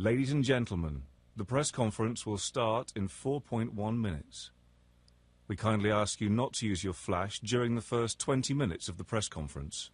Ladies and gentlemen, the press conference will start in 4.1 minutes. We kindly ask you not to use your flash during the first 20 minutes of the press conference.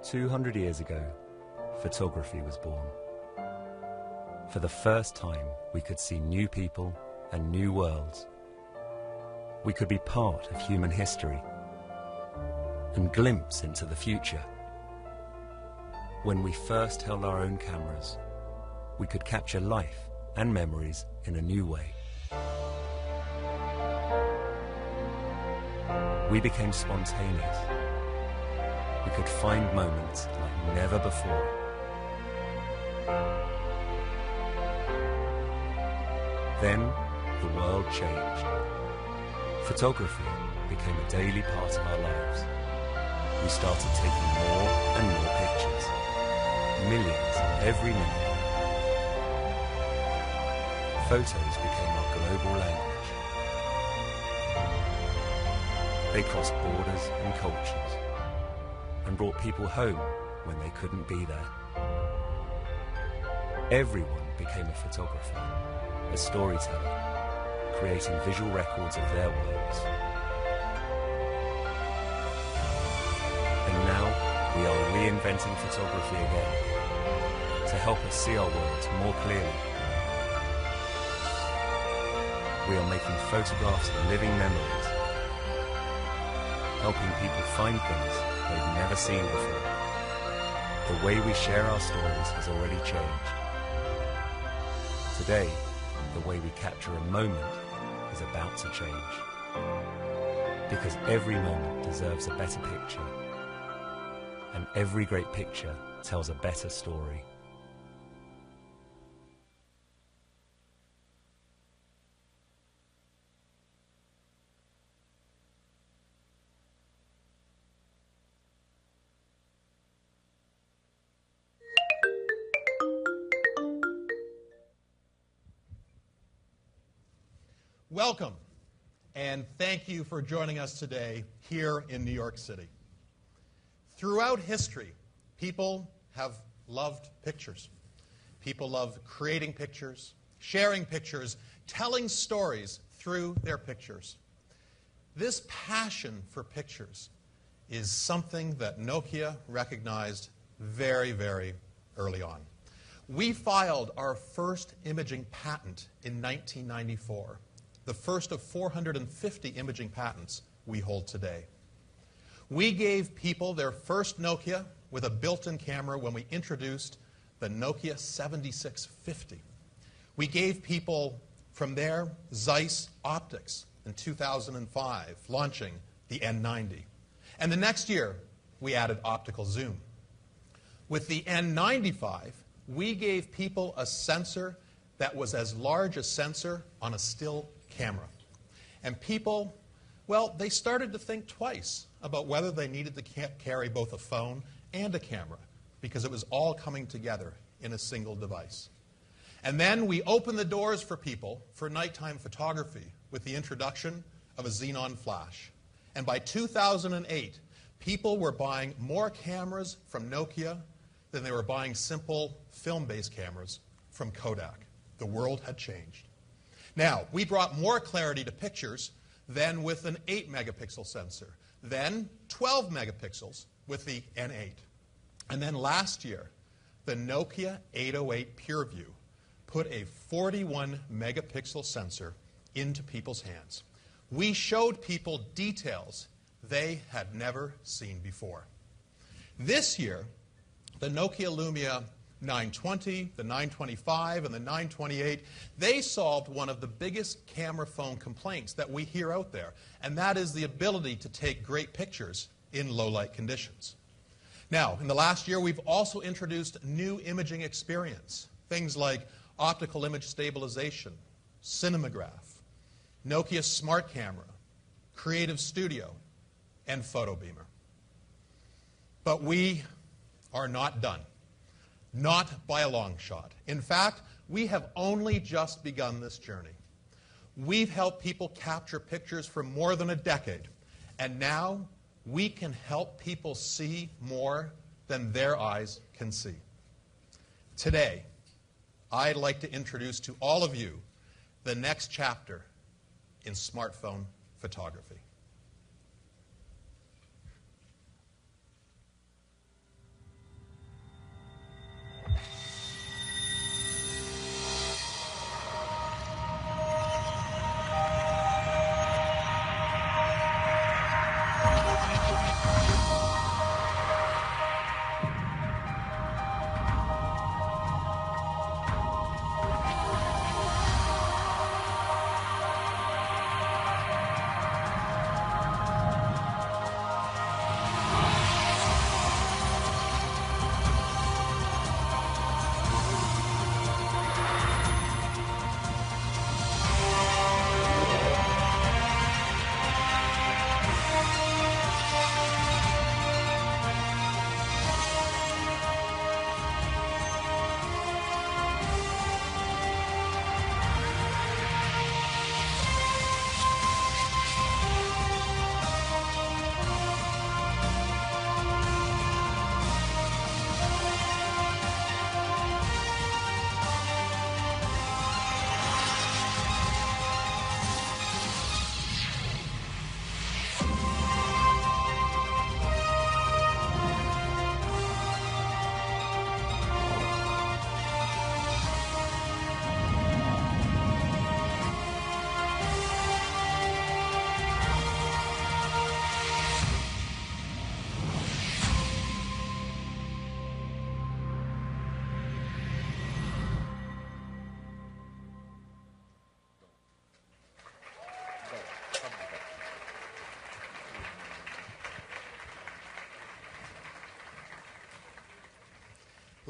"200 years ago, photography was born. For the first time, we could see new people and new worlds. We could be part of human history and glimpse into the future. When we first held our own cameras, we could capture life and memories in a new way. We became spontaneous. We could find moments like never before. Then the world changed. Photography became a daily part of our lives. we started taking more and more pictures. Millions every minute. Photos became our global language. They crossed borders and cultures and brought people home when they couldn't be there. Everyone became a photographer, a storyteller, creating visual records of their worlds. And now we are reinventing photography again to help us see our worlds more clearly. We are making photographs living memories, helping people find things they've never seen before. The way we share our stories has already changed. Today, the way we capture a moment is about to change. Because every moment deserves a better picture, and every great picture tells a better story. Welcome, and thank you for joining us today here in New York City. Throughout history, people have loved pictures. People love creating pictures, sharing pictures, telling stories through their pictures. This passion for pictures is something that Nokia recognized very, very early on. We filed our first imaging patent in 1994. The first of 450 imaging patents we hold today. We gave people their first Nokia with a built-in camera when we introduced the Nokia 7650. We gave people, from there, Zeiss optics in 2005, launching the N90. And the next year, we added optical zoom. With the N95, we gave people a sensor that was as large a sensor on a still camera. And people, well, they started to think twice about whether they needed to carry both a phone and a camera, because it was all coming together in a single device. And then we opened the doors for people for nighttime photography with the introduction of a Xenon Flash. And by 2008, people were buying more cameras from Nokia than they were buying simple film-based cameras from Kodak. The world had changed. Now, we brought more clarity to pictures than with an 8-megapixel sensor, then 12 megapixels with the N8. And then last year, the Nokia 808 PureView put a 41-megapixel sensor into people's hands. We showed people details they had never seen before. This year, the Nokia Lumia 920, the 925, and the 928, they solved one of the biggest camera phone complaints that we hear out there, and that is the ability to take great pictures in low-light conditions. Now, in the last year, we've also introduced new imaging experience, things like optical image stabilization, cinematograph, Nokia Smart Camera, Creative Studio, and Photo Beamer. But we are not done. Not by a long shot. In fact, we have only just begun this journey. We've helped people capture pictures for more than a decade, and now we can help people see more than their eyes can see. Today, I'd like to introduce to all of you the next chapter in smartphone photography.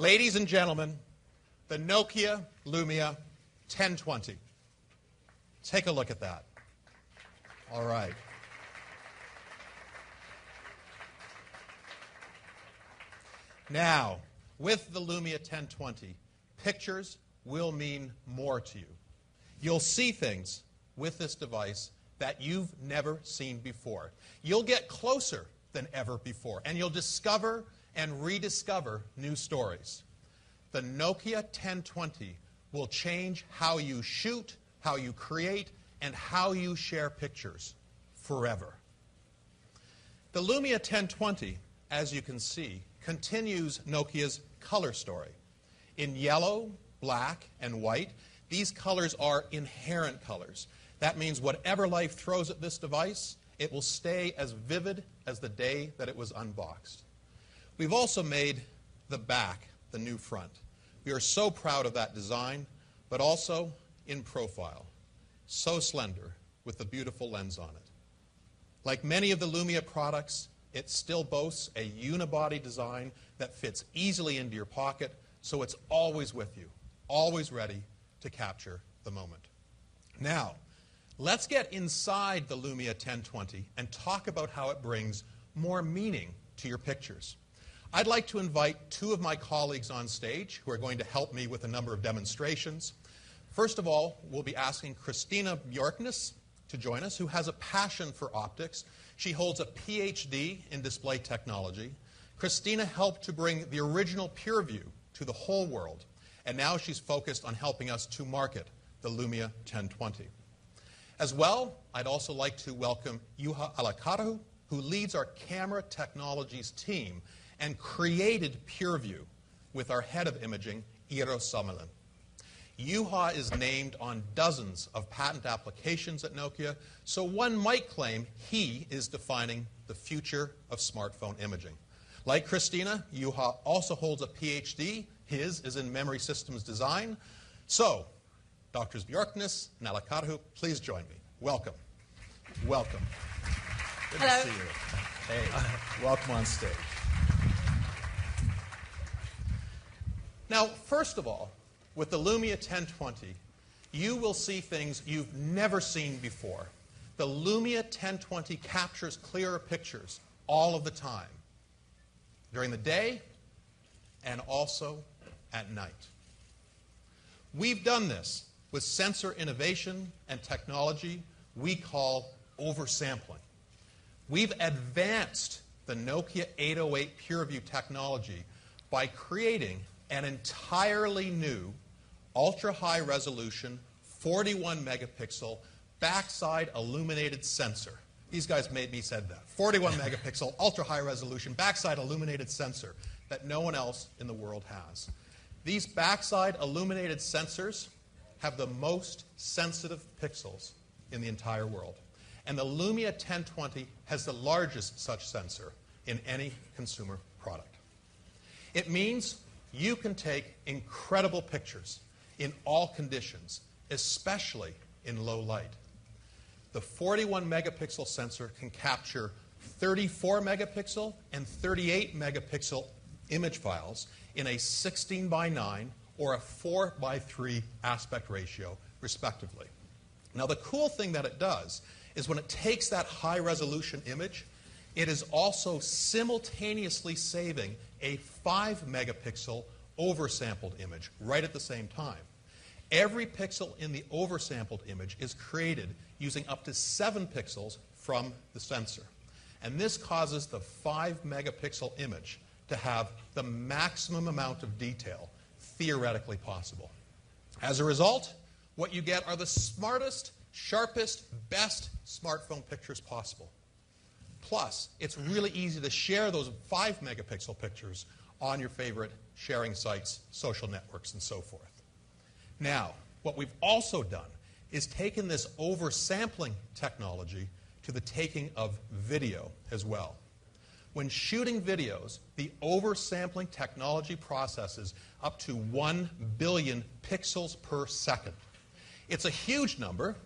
Ladies and gentlemen, the Nokia Lumia 1020. Take a look at that. All right. Now, with the Lumia 1020, pictures will mean more to you. You'll see things with this device that you've never seen before. You'll get closer than ever before, and you'll discover and rediscover new stories. The Nokia 1020 will change how you shoot, how you create, and how you share pictures forever. The Lumia 1020, as you can see, continues Nokia's color story. In yellow, black, and white, these colors are inherent colors. That means whatever life throws at this device, it will stay as vivid as the day that it was unboxed. We've also made the back the new front. We are so proud of that design, but also in profile. So slender, with the beautiful lens on it. Like many of the Lumia products, it still boasts a unibody design that fits easily into your pocket, so it's always with you, always ready to capture the moment. Now, let's get inside the Lumia 1020 and talk about how it brings more meaning to your pictures. I'd like to invite two of my colleagues on stage who are going to help me with a number of demonstrations. First of all, we'll be asking Christina Bjorknes to join us, who has a passion for optics. She holds a PhD in display technology. Christina helped to bring the original PureView to the whole world, and now she's focused on helping us to market the Lumia 1020. As well, I'd also like to welcome Juha Alakarahu, who leads our camera technologies team and created PureView with our head of imaging, Iiro Suominen. Juha is named on dozens of patent applications at Nokia, so one might claim he is defining the future of smartphone imaging. Like Christina, Juha also holds a PhD. His is in memory systems design. So, Drs. Bjorknes and Alakarahu, please join me. Welcome. Welcome. Good Hello. to see you. Hey, welcome on stage. Now, first of all, with the Lumia 1020, you will see things you've never seen before. The Lumia 1020 captures clearer pictures all of the time, during the day and also at night. We've done this with sensor innovation and technology we call oversampling. We've advanced the Nokia 808 PureView technology by creating an entirely new ultra-high resolution 41 megapixel backside illuminated sensor. These guys made me say that. 41 megapixel ultra-high resolution backside illuminated sensor that no one else in the world has. These backside illuminated sensors have the most sensitive pixels in the entire world. And the Lumia 1020 has the largest such sensor in any consumer product. It means you can take incredible pictures in all conditions, especially in low light. The 41 megapixel sensor can capture 34 megapixel and 38 megapixel image files in a 16 by 9 or a 4 by 3 aspect ratio, respectively. Now, the cool thing that it does is when it takes that high resolution image, it is also simultaneously saving a 5 megapixel oversampled image right at the same time. Every pixel in the oversampled image is created using up to 7 pixels from the sensor. And this causes the 5 megapixel image to have the maximum amount of detail theoretically possible. As a result, what you get are the smartest, sharpest, best smartphone pictures possible. Plus, it's really easy to share those 5 megapixel pictures on your favorite sharing sites, social networks, and so forth. Now, what we've also done is taken this oversampling technology to the taking of video as well. When shooting videos, the oversampling technology processes up to 1 billion pixels per second. It's a huge number,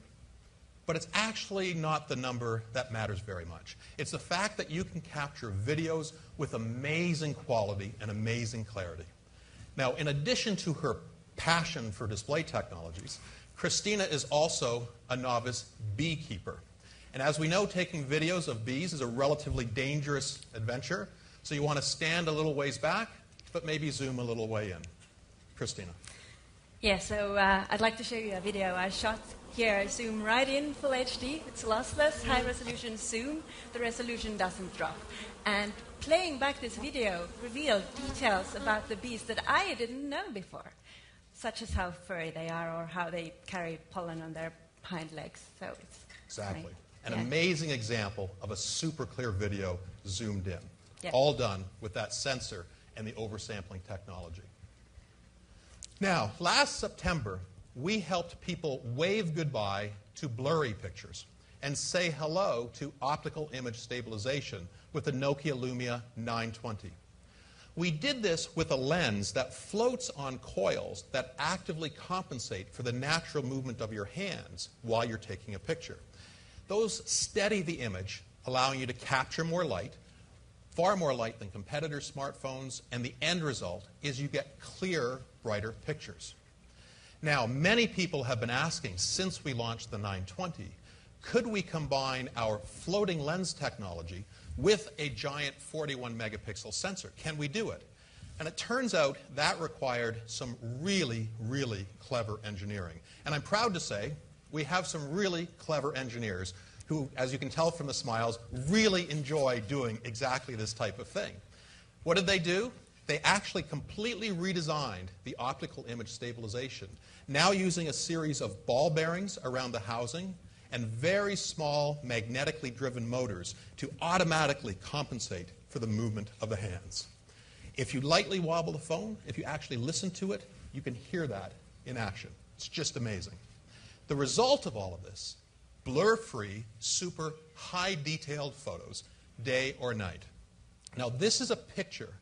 but it's actually not the number that matters very much. It's the fact that you can capture videos with amazing quality and amazing clarity. Now, in addition to her passion for display technologies, Christina is also a novice beekeeper. And as we know, taking videos of bees is a relatively dangerous adventure, so you want to stand a little ways back, but maybe zoom a little way in. Christina. Yeah, so I'd like to show you a video I shot here. I zoom right in, full HD. It's lossless, high-resolution zoom. The resolution doesn't drop. And playing back this video revealed details about the bees that I didn't know before, such as how furry they are or how they carry pollen on their hind legs. So it's exactly. An amazing example of a super clear video zoomed in, Yeah. all done with that sensor and the oversampling technology. Now, last September, we helped people wave goodbye to blurry pictures and say hello to optical image stabilization with the Nokia Lumia 920. We did this with a lens that floats on coils that actively compensate for the natural movement of your hands while you're taking a picture. Those steady the image, allowing you to capture more light, far more light than competitor smartphones, and the end result is you get clearer, brighter pictures. Now, many people have been asking since we launched the 920, could we combine our floating lens technology with a giant 41 megapixel sensor? Can we do it? And it turns out that required some really, really clever engineering. And I'm proud to say we have some really clever engineers who, as you can tell from the smiles, really enjoy doing exactly this type of thing. What did they do? They actually completely redesigned the optical image stabilization, now using a series of ball bearings around the housing and very small magnetically driven motors to automatically compensate for the movement of the hands. If you lightly wobble the phone, if you actually listen to it, you can hear that in action. It's just amazing. The result of all of this, blur-free, super high-detailed photos, day or night. Now, this is a picture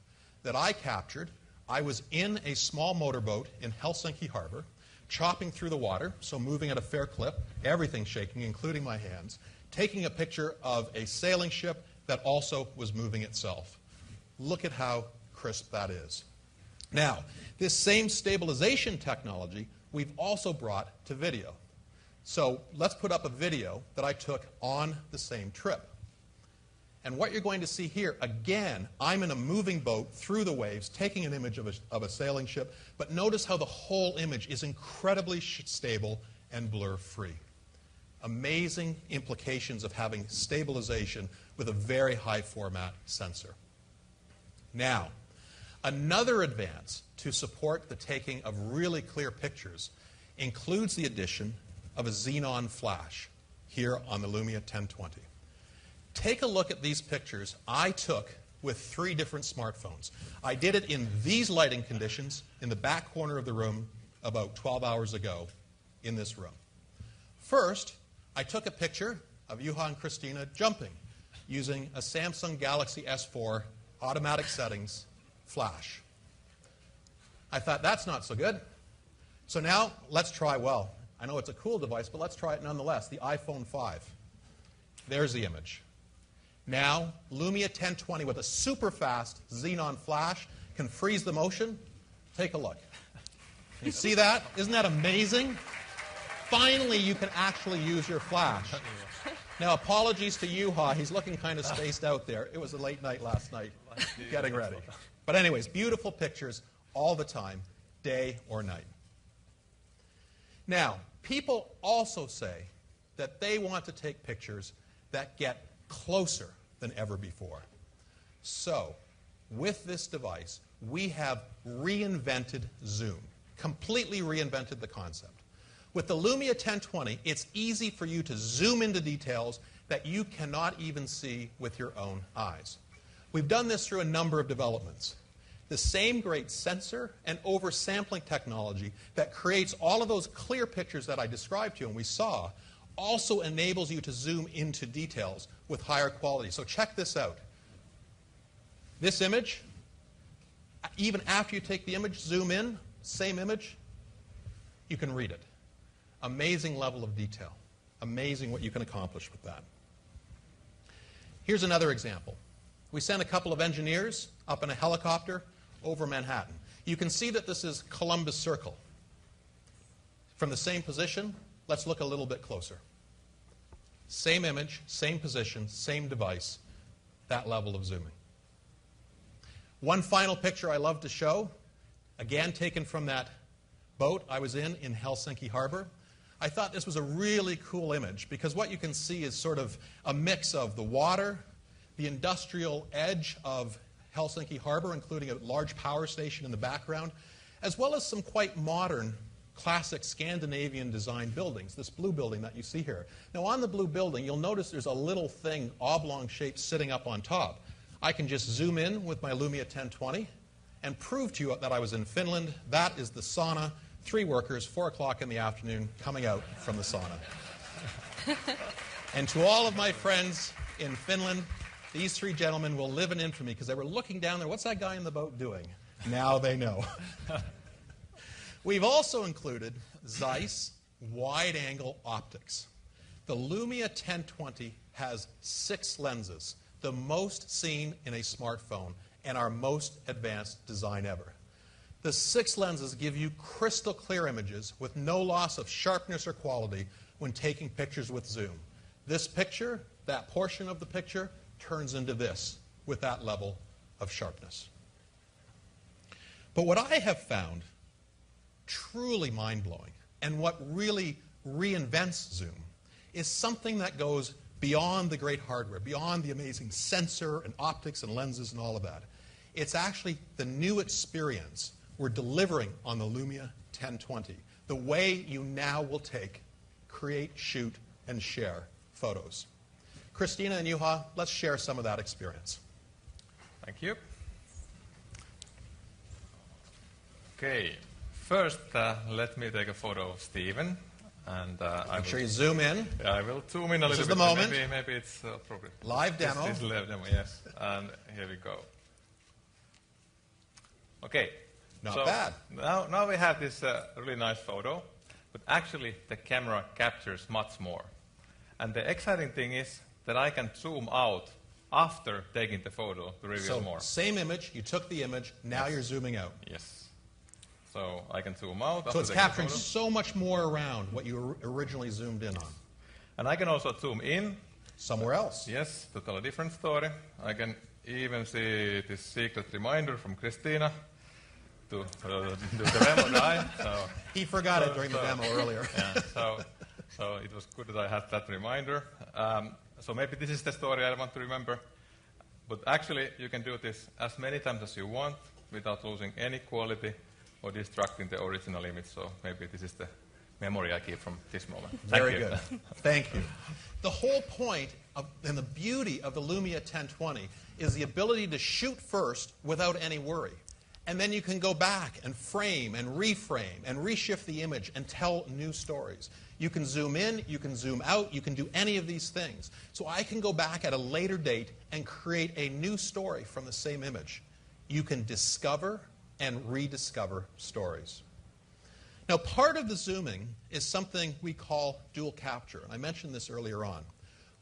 that I captured. I was in a small motorboat in Helsinki Harbor, chopping through the water, so moving at a fair clip, everything shaking, including my hands, taking a picture of a sailing ship that also was moving itself. Look at how crisp that is. Now, this same stabilization technology we've also brought to video. So let's put up a video that I took on the same trip. And what you're going to see here, again, I'm in a moving boat through the waves, taking an image of a sailing ship, but notice how the whole image is incredibly stable and blur-free. Amazing implications of having stabilization with a very high format sensor. Now, another advance to support the taking of really clear pictures includes the addition of a Xenon Flash here on the Lumia 1020. Take a look at these pictures I took with 3 different smartphones. I did it in these lighting conditions in the back corner of the room about 12 hours ago in this room. First, I took a picture of Juha and Christina jumping using a Samsung Galaxy S4 automatic settings flash. I thought, that's not so good. So now, let's try, well, I know it's a cool device, but let's try it nonetheless, the iPhone 5. There's the image. Now, Lumia 1020 with a super fast Xenon Flash can freeze the motion. Take a look. You see that? Isn't that amazing? Finally, you can actually use your flash. Now, apologies to Juha. He's looking kind of spaced out there. It was a late night last night, getting ready. But anyways, beautiful pictures all the time, day or night. Now, people also say that they want to take pictures that get closer than ever before. So, with this device, we have reinvented zoom, completely reinvented the concept. With the Lumia 1020, it's easy for you to zoom into details that you cannot even see with your own eyes. We've done this through a number of developments. The same great sensor and oversampling technology that creates all of those clear pictures that I described to you and we saw also enables you to zoom into details with higher quality. So check this out. This image, even after you take the image, zoom in, same image, you can read it. Amazing level of detail. Amazing what you can accomplish with that. Here's another example. We sent a couple of engineers up in a helicopter over Manhattan. You can see that this is Columbus Circle. From the same position, let's look a little bit closer. Same image, same position, same device, that level of zooming. One final picture I love to show, again taken from that boat I was in Helsinki Harbor. I thought this was a really cool image because what you can see is sort of a mix of the water, the industrial edge of Helsinki Harbor, including a large power station in the background, as well as some quite modern, classic Scandinavian design buildings, this blue building that you see here. Now on the blue building, you'll notice there's a little thing, oblong shaped, sitting up on top. I can just zoom in with my Lumia 1020 and prove to you that I was in Finland. That is the sauna. 3 workers, 4 o'clock in the afternoon, coming out from the sauna. And to all of my friends in Finland, these 3 gentlemen will live in infamy because they were looking down there. What's that guy in the boat doing? Now they know. We've also included Zeiss wide-angle optics. The Lumia 1020 has 6 lenses, the most seen in a smartphone and our most advanced design ever. The 6 lenses give you crystal clear images with no loss of sharpness or quality when taking pictures with zoom. This picture, that portion of the picture, turns into this with that level of sharpness. But what I have found truly mind-blowing, and what really reinvents zoom, is something that goes beyond the great hardware, beyond the amazing sensor and optics and lenses and all of that. It's actually the new experience we're delivering on the Lumia 1020, the way you now will create, shoot, and share photos. Christina and Juha, let's share some of that experience. Thank you. Okay, first let me take a photo of Stephen. And Make sure you zoom in. I will zoom in a little bit. This is the moment. Maybe it's appropriate. Live demo. This is live demo, yes. And here we go. Okay. Not bad. Now we have this really nice photo, but actually the camera captures much more. And the exciting thing is that I can zoom out after taking the photo to reveal more. Same image, you took the image, now you're zooming out. Yes. So I can zoom out. So it's capturing so much more around what you originally zoomed in on. And I can also zoom in. Somewhere else. Yes, totally different story. I can even see this secret reminder from Christina to do the demo guy. So, he forgot it during the demo earlier. Yeah, so it was good that I had that reminder. So maybe this is the story I want to remember. But actually, you can do this as many times as you want without losing any quality or distracting the original image. So maybe this is the memory I keep from this moment. Very good. Thank you. The whole point and the beauty of the Lumia 1020 is the ability to shoot first without any worry. And then you can go back and frame and reframe and reshift the image and tell new stories. You can zoom in, you can zoom out, you can do any of these things. So I can go back at a later date and create a new story from the same image. You can discover and rediscover stories. Now, part of the zooming is something we call dual capture. I mentioned this earlier on.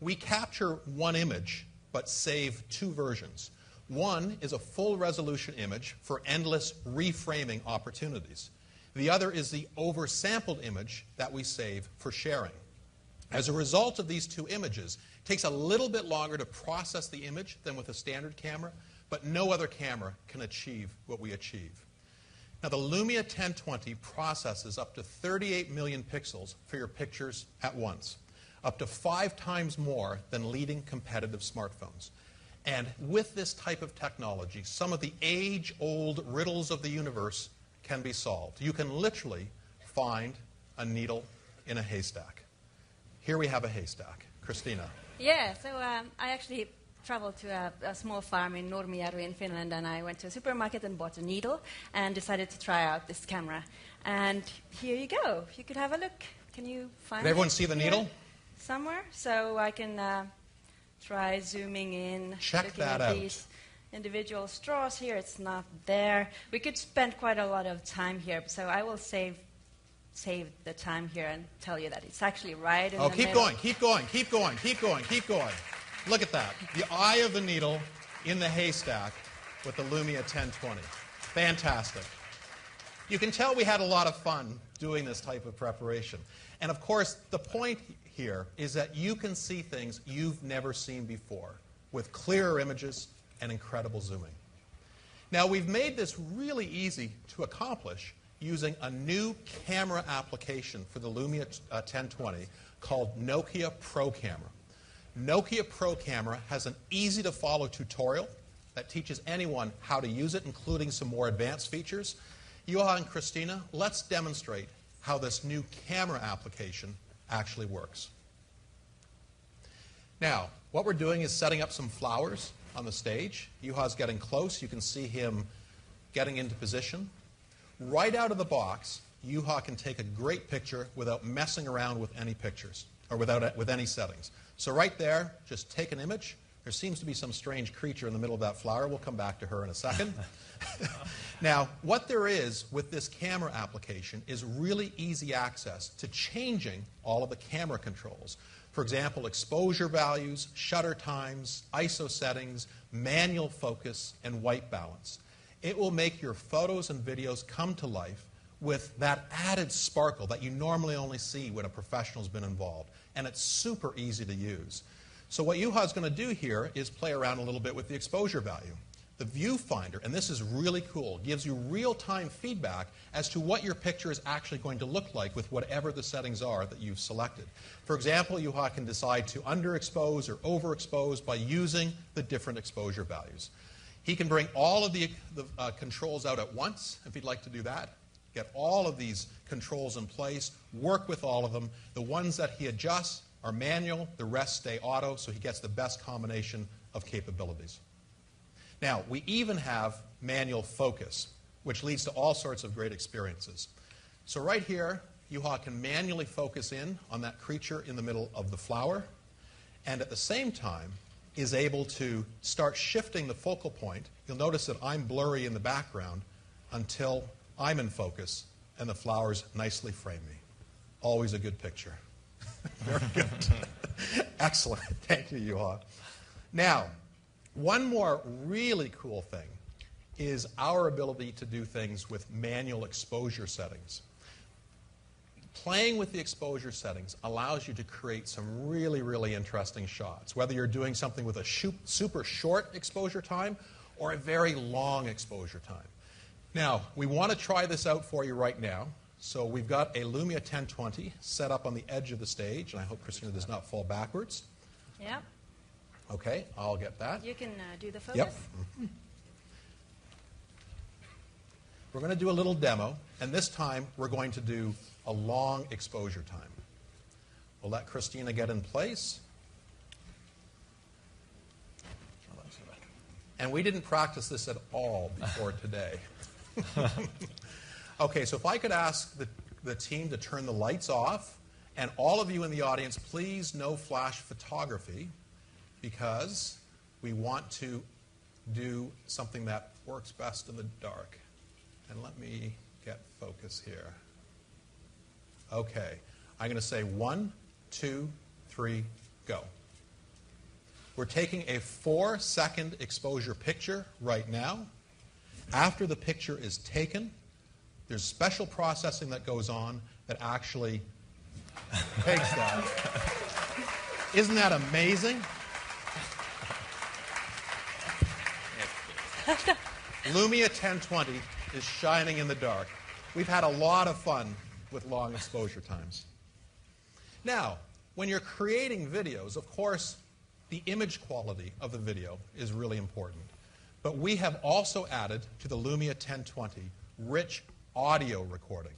We capture one image, but save 2 versions. One is a full resolution image for endless reframing opportunities. The other is the oversampled image that we save for sharing. As a result of these 2 images, it takes a little bit longer to process the image than with a standard camera, but no other camera can achieve what we achieve. Now, the Lumia 1020 processes up to 38 million pixels for your pictures at once, up to 5 times more than leading competitive smartphones. And with this type of technology, some of the age-old riddles of the universe can be solved. You can literally find a needle in a haystack. Here we have a haystack. Christina. Yeah, so I actually traveled to a small farm in Nurmijärvi in Finland, and I went to a supermarket and bought a needle and decided to try out this camera. And here you go. You could have a look. Can you find it? Did everyone see the needle? Somewhere. So I can try zooming in. Check that out. These individual straws here. It's not there. We could spend quite a lot of time here, so I will save the time here and tell you that it's actually right in the keep middle. going, keep going, keep going, keep going, keep going. Look at that. The eye of the needle in the haystack with the Lumia 1020. Fantastic. You can tell we had a lot of fun doing this type of preparation. And of course, the point here is that you can see things you've never seen before with clearer images and incredible zooming. Now, we've made this really easy to accomplish using a new camera application for the Lumia 1020 called Nokia Pro Camera. Nokia Pro Camera has an easy-to-follow tutorial that teaches anyone how to use it, including some more advanced features. Juha and Christina, let's demonstrate how this new camera application actually works. Now, what we're doing is setting up some flowers on the stage. Juha's getting close. You can see him getting into position. Right out of the box, Juha can take a great picture without messing around with any pictures, or with any settings. So right there, just take an image. There seems to be some strange creature in the middle of that flower. We'll come back to her in a second. Now, what there is with this camera application is really easy access to changing all of the camera controls. For example, exposure values, shutter times, ISO settings, manual focus, and white balance. It will make your photos and videos come to life with that added sparkle that you normally only see when a professional's been involved. And it's super easy to use. So what Juha's going to do here is play around a little bit with the exposure value. The viewfinder, and this is really cool, gives you real-time feedback as to what your picture is actually going to look like with whatever the settings are that you've selected. For example, Juha can decide to underexpose or overexpose by using the different exposure values. He can bring all of the controls out at once, if he'd like to do that. Get all of these controls in place, work with all of them. The ones that he adjusts are manual, the rest stay auto, so he gets the best combination of capabilities. Now, we even have manual focus, which leads to all sorts of great experiences. So right here, Juha can manually focus in on that creature in the middle of the flower, and at the same time is able to start shifting the focal point. You'll notice that I'm blurry in the background until I'm in focus, and the flowers nicely frame me. Always a good picture. Very good. Excellent. Thank you, Juha. Now, one more really cool thing is our ability to do things with manual exposure settings. Playing with the exposure settings allows you to create some really, really interesting shots, whether you're doing something with a super short exposure time or a very long exposure time. Now, we want to try this out for you right now. So we've got a Lumia 1020 set up on the edge of the stage, and I hope Christina does not fall backwards. Yeah. Okay, I'll get that. You can do the focus. Yep. Mm-hmm. We're going to do a little demo, and this time we're going to do a long exposure time. We'll let Christina get in place. And we didn't practice this at all before today. Okay, so if I could ask the team to turn the lights off, and all of you in the audience, please no flash photography, because we want to do something that works best in the dark. And let me get focus here. Okay, I'm going to say 1, 2, 3, go. We're taking a 4-second exposure picture right now. After the picture is taken, there's special processing that goes on that actually takes that. Isn't that amazing? Lumia 1020 is shining in the dark. We've had a lot of fun with long exposure times. Now, when you're creating videos, of course, the image quality of the video is really important. But we have also added to the Lumia 1020 rich audio recording.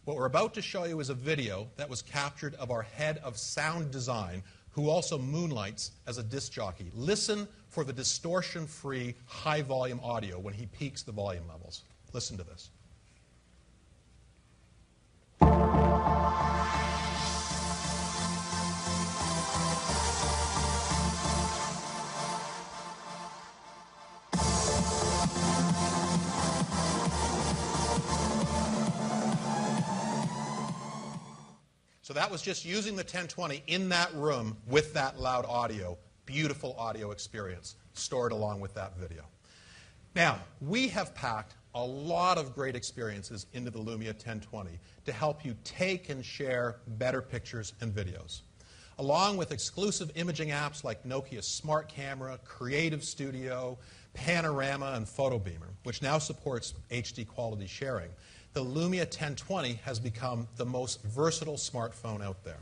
What we're about to show you is a video that was captured of our head of sound design, who also moonlights as a disc jockey. Listen for the distortion-free, high-volume audio when he peaks the volume levels. Listen to this. So that was just using the 1020 in that room with that loud audio. Beautiful audio experience stored along with that video. Now, we have packed a lot of great experiences into the Lumia 1020 to help you take and share better pictures and videos, along with exclusive imaging apps like Nokia Smart Camera, Creative Studio, Panorama, and Photo Beamer, which now supports HD quality sharing. The Lumia 1020 has become the most versatile smartphone out there.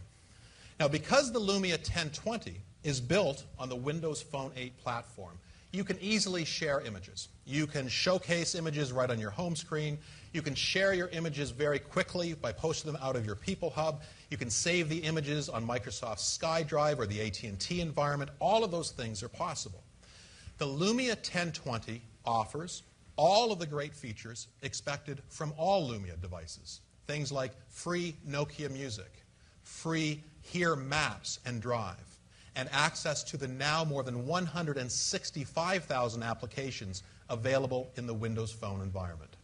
Now, because the Lumia 1020 is built on the Windows Phone 8 platform, you can easily share images. You can showcase images right on your home screen. You can share your images very quickly by posting them out of your People Hub. You can save the images on Microsoft's SkyDrive or the AT&T environment. All of those things are possible. The Lumia 1020 offers all of the great features expected from all Lumia devices. Things like free Nokia Music, free Here Maps and Drive, and access to the now more than 165,000 applications available in the Windows Phone environment.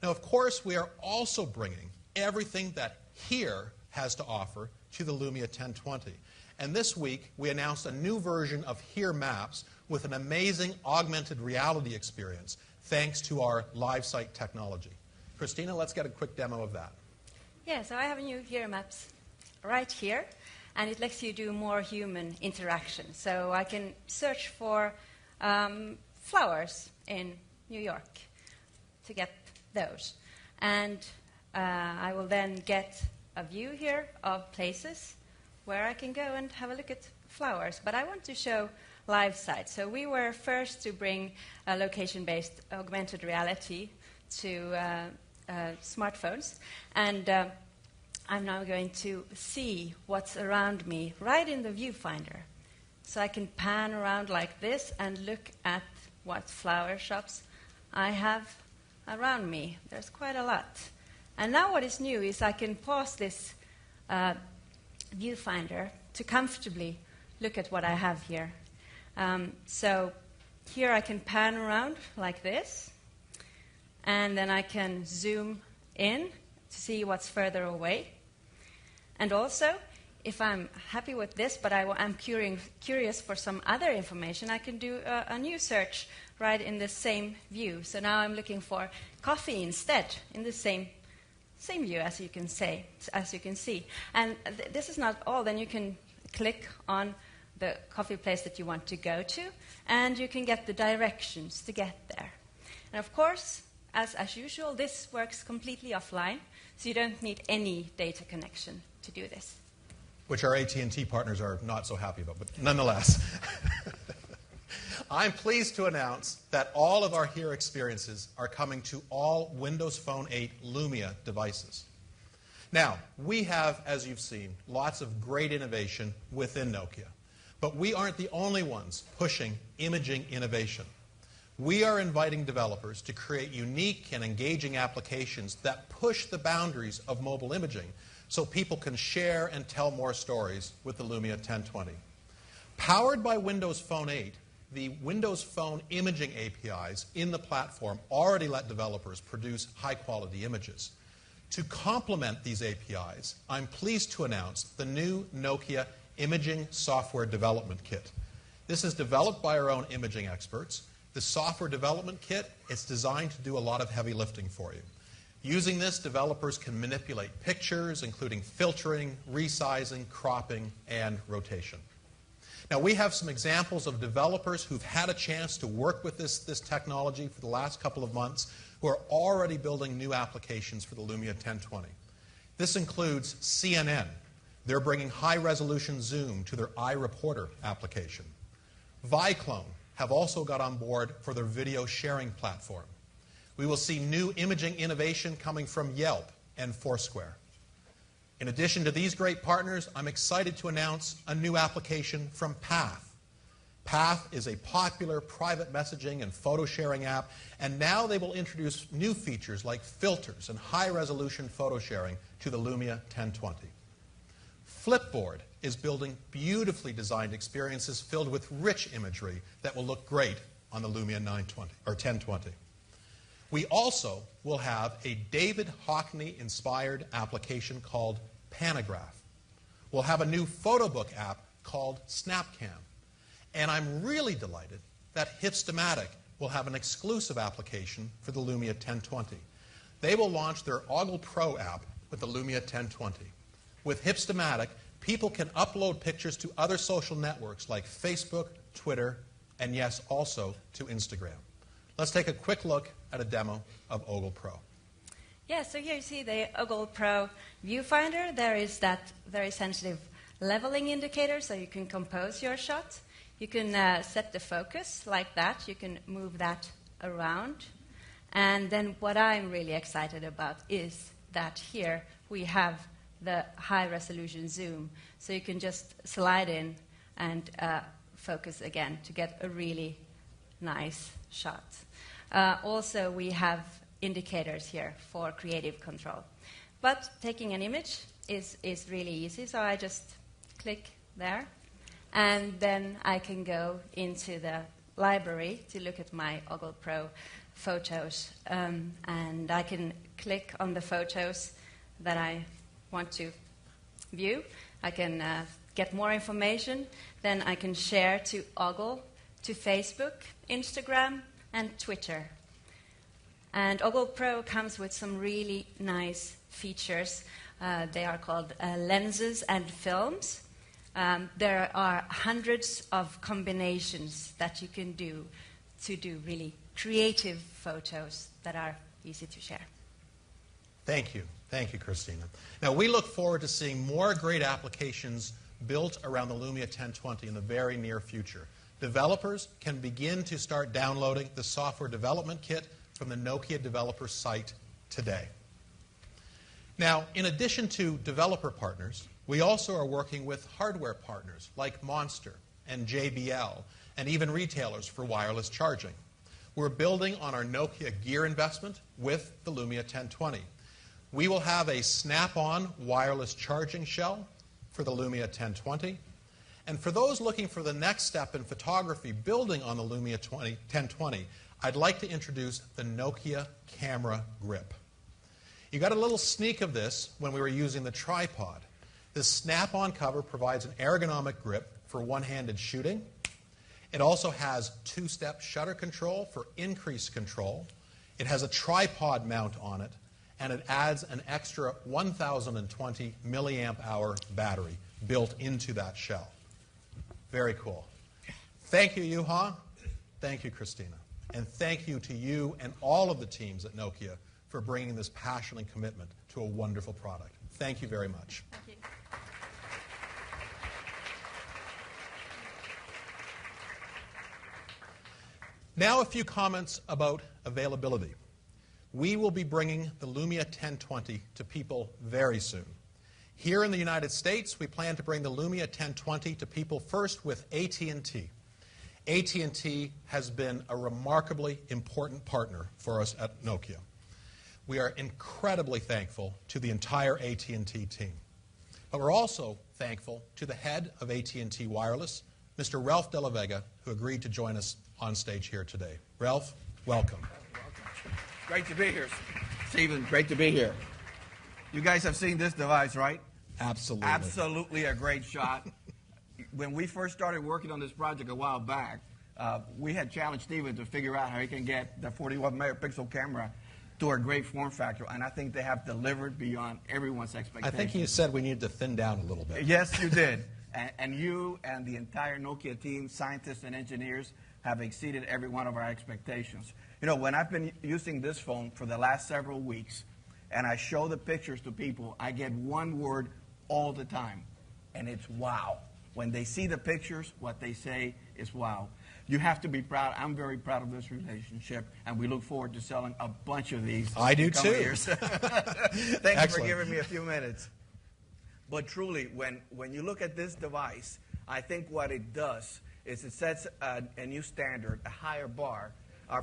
Now, of course, we are also bringing everything that Here has to offer to the Lumia 1020. And this week, we announced a new version of Here Maps with an amazing augmented reality experience thanks to our live site technology. Christina, let's get a quick demo of that. Yeah, so I have a new Here Maps right here, and it lets you do more human interaction. So I can search for flowers in New York to get those. And I will then get a view here of places where I can go and have a look at flowers. But I want to show live sites. So we were first to bring a location-based augmented reality to smartphones. And I'm now going to see what's around me right in the viewfinder. So I can pan around like this and look at what flower shops I have around me. There's quite a lot. And now what is new is I can pause this viewfinder to comfortably look at what I have here. So here I can pan around like this, and then I can zoom in to see what's further away. And also, if I'm happy with this, but I'm curious for some other information, I can do a new search right in the same view. So now I'm looking for coffee instead in the same view, as you can see. And this is not all. Then you can click on the coffee place that you want to go to, and you can get the directions to get there. And of course, as usual, this works completely offline, so you don't need any data connection to do this. Which our AT&T partners are not so happy about, but nonetheless. I'm pleased to announce that all of our Here experiences are coming to all Windows Phone 8 Lumia devices. Now, we have, as you've seen, lots of great innovation within Nokia. But we aren't the only ones pushing imaging innovation. We are inviting developers to create unique and engaging applications that push the boundaries of mobile imaging so people can share and tell more stories with the Lumia 1020. Powered by Windows Phone 8, the Windows Phone imaging APIs in the platform already let developers produce high-quality images. To complement these APIs, I'm pleased to announce the new Nokia Imaging Software Development Kit. This is developed by our own imaging experts. The software development kit is designed to do a lot of heavy lifting for you. Using this, developers can manipulate pictures, including filtering, resizing, cropping, and rotation. Now, we have some examples of developers who've had a chance to work with this technology for the last couple of months who are already building new applications for the Lumia 1020. This includes CNN. They're bringing high-resolution zoom to their iReporter application. Viclone have also got on board for their video sharing platform. We will see new imaging innovation coming from Yelp and Foursquare. In addition to these great partners, I'm excited to announce a new application from Path. Path is a popular private messaging and photo sharing app, and now they will introduce new features like filters and high-resolution photo sharing to the Lumia 1020. Flipboard is building beautifully designed experiences filled with rich imagery that will look great on the Lumia 1020. We also will have a David Hockney-inspired application called Panagraph. We'll have a new photo book app called SnapCam. And I'm really delighted that Hipstamatic will have an exclusive application for the Lumia 1020. They will launch their Optical Pro app with the Lumia 1020. With Hipstamatic, people can upload pictures to other social networks like Facebook, Twitter, and yes, also to Instagram. Let's take a quick look at a demo of Optical Pro. Yeah, so here you see the Optical Pro viewfinder. There is that very sensitive leveling indicator, so you can compose your shot. You can set the focus like that. You can move that around. And then what I'm really excited about is that here we have the high-resolution zoom. So you can just slide in and focus again to get a really nice shot. Also, we have indicators here for creative control. But taking an image is really easy, so I just click there. And then I can go into the library to look at my Optical Pro photos. And I can click on the photos that I want to view. I can get more information. Then I can share to Optical, to Facebook, Instagram, and Twitter. And Optical Pro comes with some really nice features. They are called lenses and films. There are hundreds of combinations that you can do to do really creative photos that are easy to share. Thank you. Thank you, Christina. Now, we look forward to seeing more great applications built around the Lumia 1020 in the very near future. Developers can begin to start downloading the software development kit from the Nokia developer site today. Now, in addition to developer partners, we also are working with hardware partners like Monster and JBL and even retailers for wireless charging. We're building on our Nokia Gear investment with the Lumia 1020. We will have a snap-on wireless charging shell for the Lumia 1020. And for those looking for the next step in photography building on the Lumia 1020, I'd like to introduce the Nokia Camera Grip. You got a little sneak of this when we were using the tripod. This snap-on cover provides an ergonomic grip for one-handed shooting. It also has two-step shutter control for increased control. It has a tripod mount on it, and it adds an extra 1,020 milliamp hour battery built into that shell. Very cool. Thank you, Juha. Thank you, Christina. And thank you to you and all of the teams at Nokia for bringing this passion and commitment to a wonderful product. Thank you very much. Thank you. Now a few comments about availability. We will be bringing the Lumia 1020 to people very soon. Here in the United States, we plan to bring the Lumia 1020 to people first with AT&T. AT&T has been a remarkably important partner for us at Nokia. We are incredibly thankful to the entire AT&T team. But we're also thankful to the head of AT&T Wireless, Mr. Ralph De La Vega, who agreed to join us on stage here today. Ralph, welcome. Great to be here, Stephen. Great to be here. You guys have seen this device, right? Absolutely. Absolutely a great shot. When we first started working on this project a while back, we had challenged Stephen to figure out how he can get the 41 megapixel camera to a great form factor, and I think they have delivered beyond everyone's expectations. I think you said we needed to thin down a little bit. Yes, you did. And you and the entire Nokia team, scientists and engineers, have exceeded every one of our expectations. You know, when I've been using this phone for the last several weeks, and I show the pictures to people, I get one word all the time, and it's wow. When they see the pictures, what they say is wow. You have to be proud. I'm very proud of this relationship, and we look forward to selling a bunch of these. I do too. Years. Thank you for giving me a few minutes. But truly, when you look at this device, I think what it does is it sets a new standard, a higher bar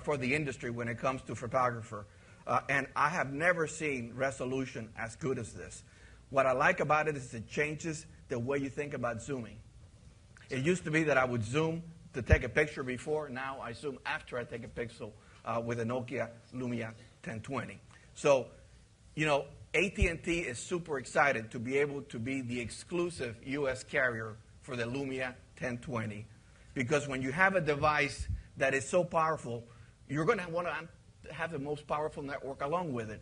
for the industry when it comes to photographer. And I have never seen resolution as good as this. What I like about it is it changes the way you think about zooming. It used to be that I would zoom to take a picture before. Now I zoom after I take a pixel with a Nokia Lumia 1020. So, you know, AT&T is super excited to be able to be the exclusive U.S. carrier for the Lumia 1020. Because when you have a device that is so powerful, you're going to want to have the most powerful network along with it.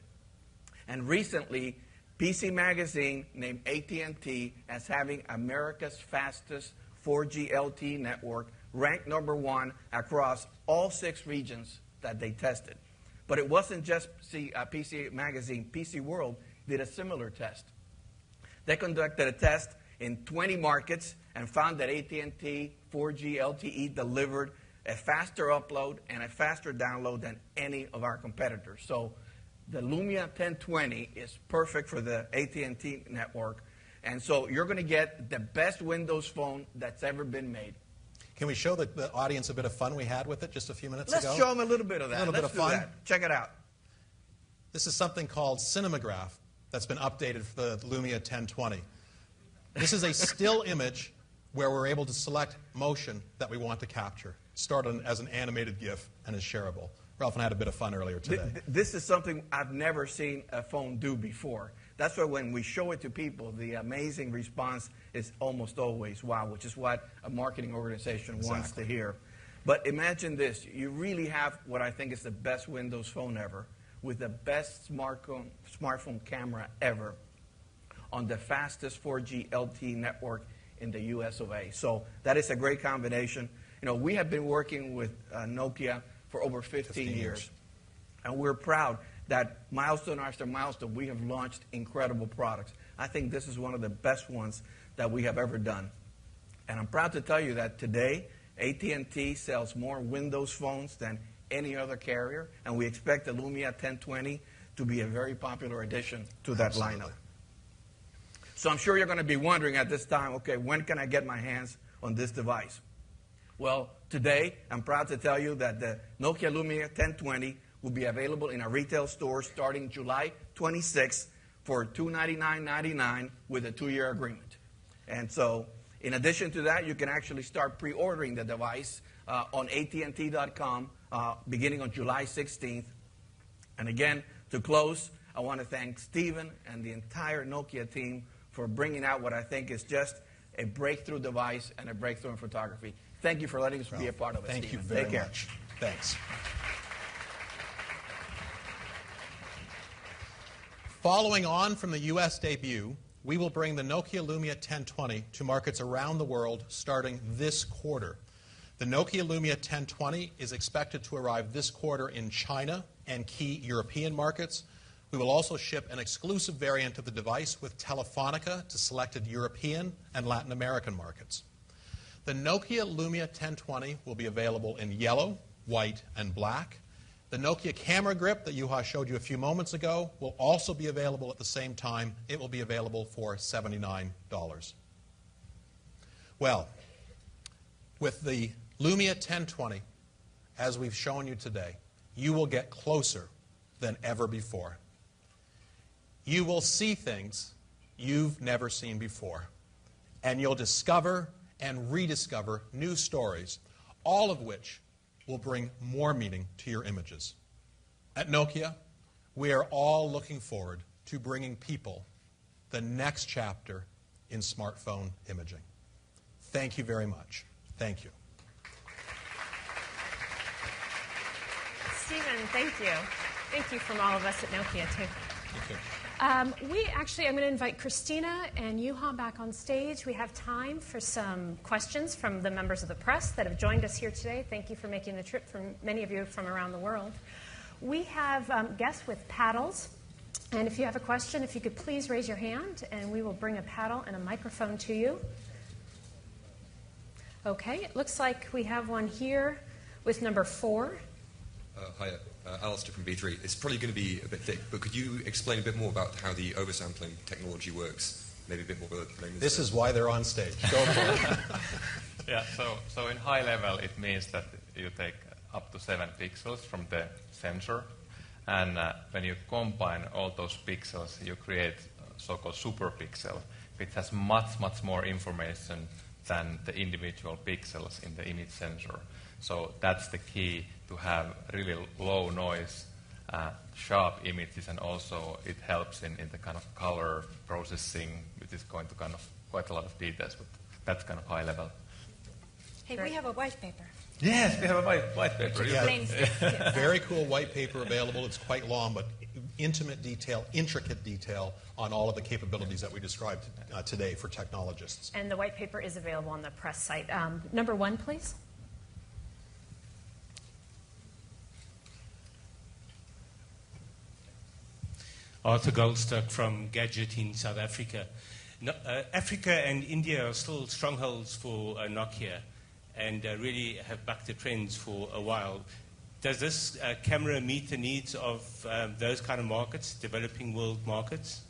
And recently, PC Magazine named AT&T as having America's fastest 4G LTE network, ranked #1 across all 6 regions that they tested. But it wasn't just PC Magazine. PC World did a similar test. They conducted a test in 20 markets and found that AT&T 4G LTE delivered a faster upload and a faster download than any of our competitors. So the Lumia 1020 is perfect for the AT&T network. And so you're going to get the best Windows phone that's ever been made. Can we show the audience a bit of fun we had with it just a few minutes ago? Let's show them a little bit of that. A little bit of fun. That. Check it out. This is something called Cinematograph that's been updated for the Lumia 1020. This is a still image where we're able to select motion that we want to capture. Start as an animated GIF and is shareable. Ralph and I had a bit of fun earlier today. This is something I've never seen a phone do before. That's why when we show it to people, the amazing response is almost always wow, which is what a marketing organization wants to hear. But imagine this. You really have what I think is the best Windows phone ever with the best smartphone camera ever on the fastest 4G LTE network in the US of A. So that is a great combination. You know, we have been working with Nokia for over 15 years. And we're proud that milestone after milestone, we have launched incredible products. I think this is one of the best ones that we have ever done. And I'm proud to tell you that today, AT&T sells more Windows phones than any other carrier, and we expect the Lumia 1020 to be a very popular addition to that lineup. So I'm sure you're going to be wondering at this time, okay, when can I get my hands on this device? Well, today, I'm proud to tell you that the Nokia Lumia 1020 will be available in our retail stores starting July 26th for $299.99 with a 2-year agreement. And so, in addition to that, you can actually start pre-ordering the device on AT&T.com beginning on July 16th. And again, to close, I want to thank Stephen and the entire Nokia team for bringing out what I think is just a breakthrough device and a breakthrough in photography. Thank you for letting us be a part of it, Thank Stephen. you very Take care. much. Thanks. Following on from the U.S. debut, we will bring the Nokia Lumia 1020 to markets around the world starting this quarter. The Nokia Lumia 1020 is expected to arrive this quarter in China and key European markets. We will also ship an exclusive variant of the device with Telefonica to selected European and Latin American markets. The Nokia Lumia 1020 will be available in yellow, white, and black. The Nokia camera grip that Juha showed you a few moments ago will also be available at the same time. It will be available for $79. Well, with the Lumia 1020, as we've shown you today, you will get closer than ever before. You will see things you've never seen before, and you'll discover and rediscover new stories, all of which will bring more meaning to your images. At Nokia, we are all looking forward to bringing people the next chapter in smartphone imaging. Thank you very much. Thank you. Stephen, thank you. Thank you from all of us at Nokia, too. Thank you. I'm going to invite Christina and Juha back on stage. We have time for some questions from the members of the press that have joined us here today. Thank you for making the trip, from many of you from around the world. We have guests with paddles. And if you have a question, if you could please raise your hand, and we will bring a paddle and a microphone to you. Okay, it looks like we have one here with number 4. Hiya, Alistair from B3. It's probably going to be a bit thick, but could you explain a bit more about how the oversampling technology works? Maybe a bit more about This is why they're on stage. Go for it. Yeah, so in high level, it means that you take up to 7 pixels from the sensor, and when you combine all those pixels, you create so-called superpixel, which has much, much more information than the individual pixels in the image sensor. So that's the key, to have really low noise, sharp images, and also it helps in the kind of color processing, which is going to kind of quite a lot of details, but that's kind of high level. Hey, we have a white paper. Yes, we have a white paper. Explains this. Very cool white paper available. It's quite long, but intimate detail, intricate detail on all of the capabilities that we described today for technologists. And the white paper is available on the press site. Number 1, please. Arthur Goldstock from Gadget in South Africa. Africa and India are still strongholds for Nokia and really have bucked the trends for a while. Does this camera meet the needs of those kind of markets, developing world markets?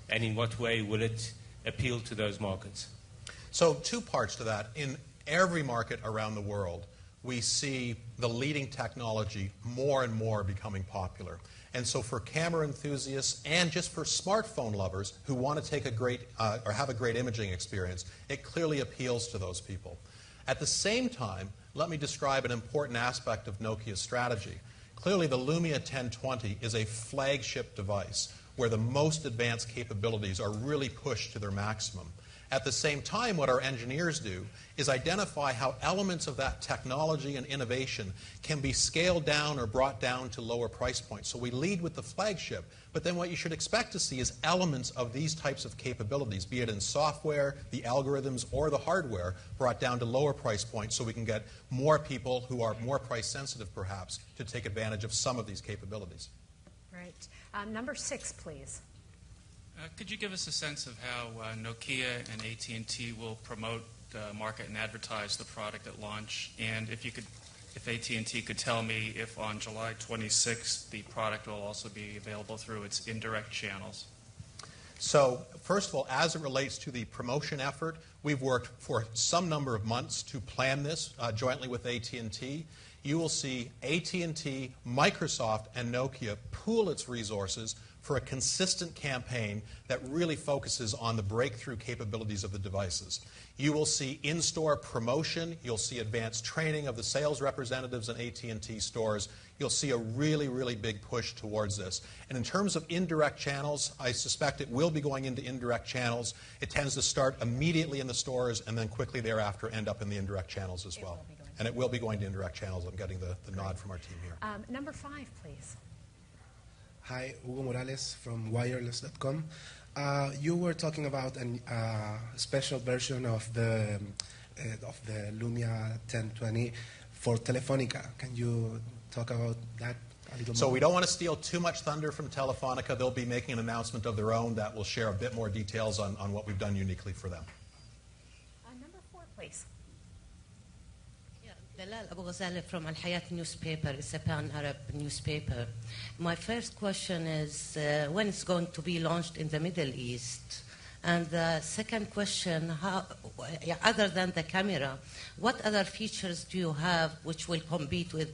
And in what way will it appeal to those markets? So 2 parts to that. In every market around the world, we see the leading technology more and more becoming popular. And so for camera enthusiasts and just for smartphone lovers who want to take a great or have a great imaging experience, it clearly appeals to those people. At the same time, let me describe an important aspect of Nokia's strategy. Clearly, the Lumia 1020 is a flagship device where the most advanced capabilities are really pushed to their maximum. At the same time, what our engineers do is identify how elements of that technology and innovation can be scaled down or brought down to lower price points. So we lead with the flagship, but then what you should expect to see is elements of these types of capabilities, be it in software, the algorithms, or the hardware, brought down to lower price points so we can get more people who are more price sensitive, perhaps, to take advantage of some of these capabilities. Right. Number 6, please. Could you give us a sense of how Nokia and AT&T will promote, market, and advertise the product at launch? And if AT&T could tell me if on July 26th the product will also be available through its indirect channels. So, first of all, as it relates to the promotion effort, we've worked for some number of months to plan this jointly with AT&T. You will see AT&T, Microsoft, and Nokia pool its resources for a consistent campaign that really focuses on the breakthrough capabilities of the devices. You will see in-store promotion. You'll see advanced training of the sales representatives in AT&T stores. You'll see a really, really big push towards this. And in terms of indirect channels, I suspect it will be going into indirect channels. It tends to start immediately in the stores and then quickly thereafter end up in the indirect channels as well. And it will be going to indirect channels. I'm getting the nod from our team here. Number 5, please. Hi, Hugo Morales from wireless.com. You were talking about a special version of the Lumia 1020 for Telefonica. Can you talk about that a little more? So we don't want to steal too much thunder from Telefonica. They'll be making an announcement of their own that will share a bit more details on what we've done uniquely for them. Number 4, please. Dalal Abu Ghazali from Al Hayat newspaper. It's a pan-Arab newspaper. My first question is when it's going to be launched in the Middle East? And the second question, other than the camera, what other features do you have which will compete with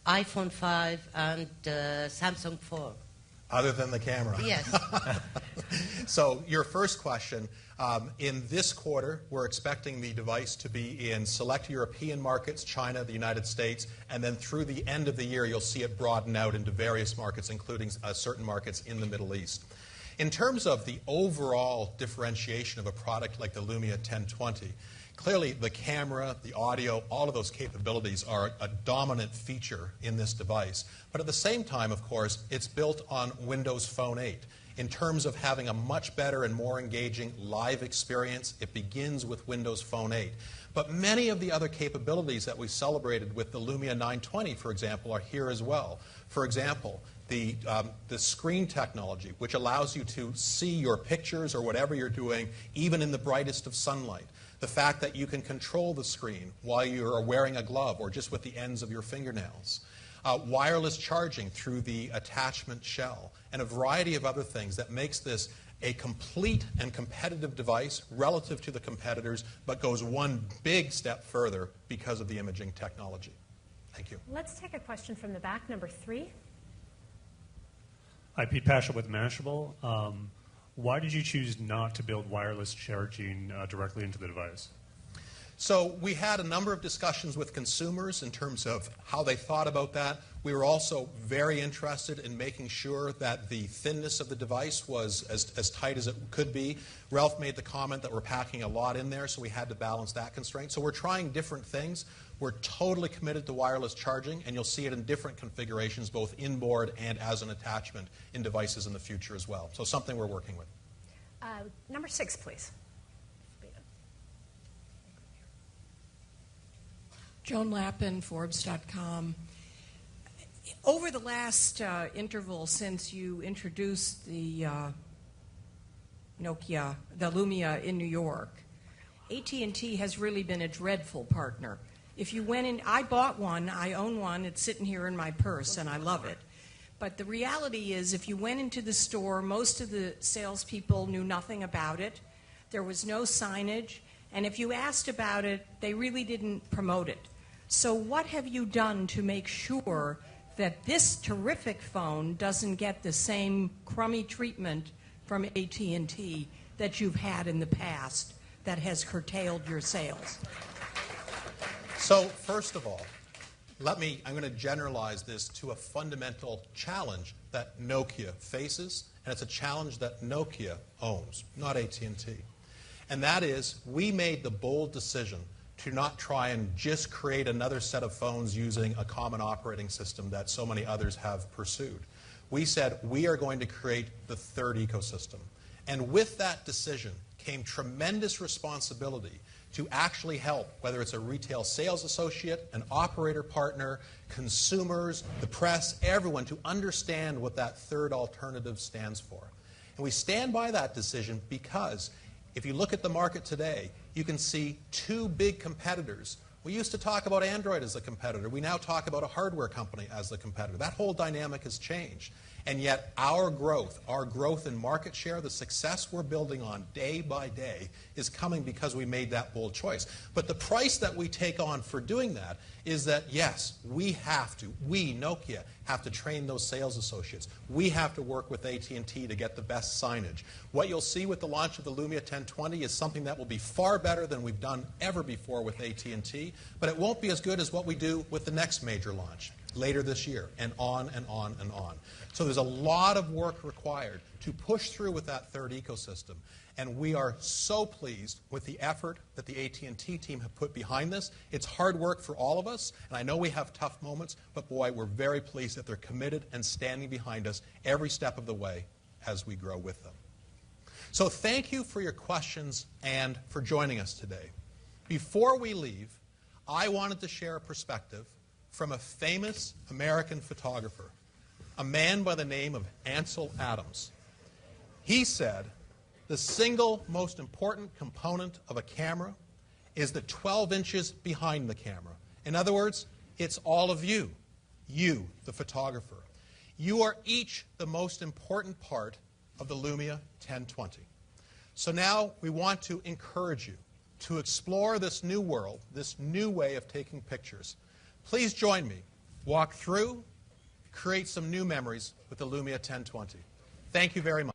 iPhone 5 and Samsung 4? Other than the camera. Yes. So your first question, in this quarter, we're expecting the device to be in select European markets, China, the United States, and then through the end of the year, you'll see it broaden out into various markets, including certain markets in the Middle East. In terms of the overall differentiation of a product like the Lumia 1020, clearly the camera, the audio, all of those capabilities are a dominant feature in this device. But at the same time, of course, it's built on Windows Phone 8. In terms of having a much better and more engaging live experience, it begins with Windows Phone 8. But many of the other capabilities that we celebrated with the Lumia 920, for example, are here as well. For example, the screen technology, which allows you to see your pictures or whatever you're doing, even in the brightest of sunlight. The fact that you can control the screen while you're wearing a glove or just with the ends of your fingernails. Wireless charging through the attachment shell, and a variety of other things that makes this a complete and competitive device relative to the competitors, but goes one big step further because of the imaging technology. Thank you. Let's take a question from the back, number 3. Hi, Pete Pasha with Mashable. Why did you choose not to build wireless charging directly into the device? So we had a number of discussions with consumers in terms of how they thought about that. We were also very interested in making sure that the thinness of the device was as tight as it could be. Ralph made the comment that we're packing a lot in there, so we had to balance that constraint. So we're trying different things. We're totally committed to wireless charging, and you'll see it in different configurations, both inboard and as an attachment in devices in the future as well. So something we're working with. Number 6, please. Joan Lappin, Forbes.com. Over the last interval since you introduced the Nokia, the Lumia in New York, AT&T has really been a dreadful partner. If you went in, I bought one, I own one, it's sitting here in my purse, and I love it. But the reality is, if you went into the store, most of the salespeople knew nothing about it. There was no signage, and if you asked about it, they really didn't promote it. So what have you done to make sure that this terrific phone doesn't get the same crummy treatment from AT&T that you've had in the past that has curtailed your sales? So first of all, I'm going to generalize this to a fundamental challenge that Nokia faces, and it's a challenge that Nokia owns, not AT&T. And that is, we made the bold decision to not try and just create another set of phones using a common operating system that so many others have pursued. We said we are going to create the third ecosystem. And with that decision came tremendous responsibility to actually help, whether it's a retail sales associate, an operator partner, consumers, the press, everyone, to understand what that third alternative stands for. And we stand by that decision because if you look at the market today, you can see two big competitors. We used to talk about Android as a competitor. We now talk about a hardware company as the competitor. That whole dynamic has changed. And yet our growth in market share, the success we're building on day by day is coming because we made that bold choice. But the price that we take on for doing that is that, yes, we, Nokia, have to train those sales associates. We have to work with AT&T to get the best signage. What you'll see with the launch of the Lumia 1020 is something that will be far better than we've done ever before with AT&T, but it won't be as good as what we do with the next major launch later this year, and on and on and on. So there's a lot of work required to push through with that third ecosystem. And we are so pleased with the effort that the AT&T team have put behind this. It's hard work for all of us, and I know we have tough moments, but boy, we're very pleased that they're committed and standing behind us every step of the way as we grow with them. So thank you for your questions and for joining us today. Before we leave, I wanted to share a perspective from a famous American photographer, a man by the name of Ansel Adams. He said, the single most important component of a camera is the 12 inches behind the camera. In other words, it's all of you, the photographer. You are each the most important part of the Lumia 1020. So now we want to encourage you to explore this new world, this new way of taking pictures. Please join me. Walk through, create some new memories with the Lumia 1020. Thank you very much.